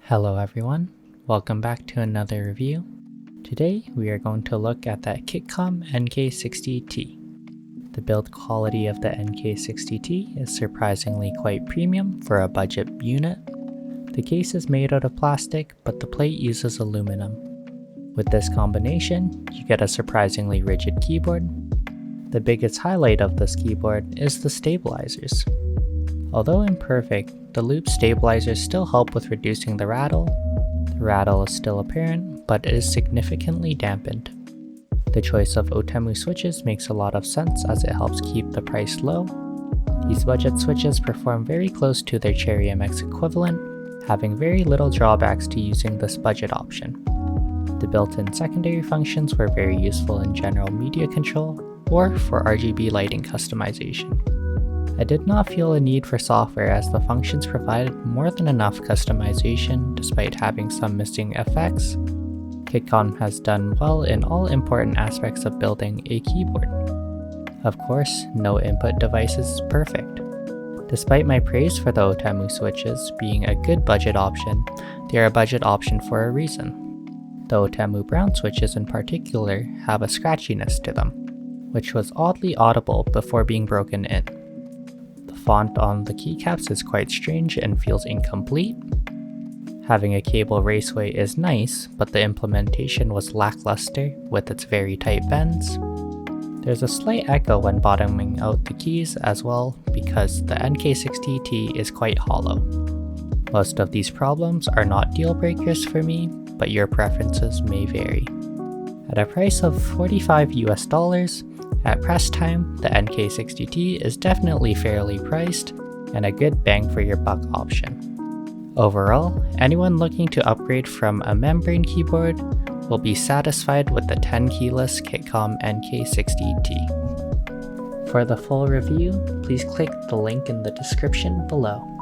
Hello everyone, welcome back to another review. Today we are going to look at that Kitcom NK60T. The build quality of the NK60T is surprisingly quite premium for a budget unit. The case is made out of plastic, but the plate uses aluminum. With this combination, you get a surprisingly rigid keyboard. The biggest highlight of this keyboard is the stabilizers. Although imperfect, the loop stabilizers still help with reducing the rattle. The rattle is still apparent, but it is significantly dampened. The choice of Otemu switches makes a lot of sense as it helps keep the price low. These budget switches perform very close to their Cherry MX equivalent, having very little drawbacks to using this budget option. The built-in secondary functions were very useful in general media control or for RGB lighting customization. I did not feel a need for software as the functions provided more than enough customization despite having some missing effects. Kitcom has done well in all important aspects of building a keyboard. Of course, no input device is perfect. Despite my praise for the Otemu switches being a good budget option, they are a budget option for a reason. The Otemu brown switches in particular have a scratchiness to them, which was oddly audible before being broken in. The font on the keycaps is quite strange and feels incomplete. Having a cable raceway is nice, but the implementation was lackluster with its very tight bends. There's a slight echo when bottoming out the keys as well because the NK60T is quite hollow. Most of these problems are not deal breakers for me, but your preferences may vary. At a price of $45 US, at press time, the NK60T is definitely fairly priced and a good bang for your buck option. Overall, anyone looking to upgrade from a membrane keyboard will be satisfied with the tenkeyless Kitcom NK60T. For the full review, please click the link in the description below.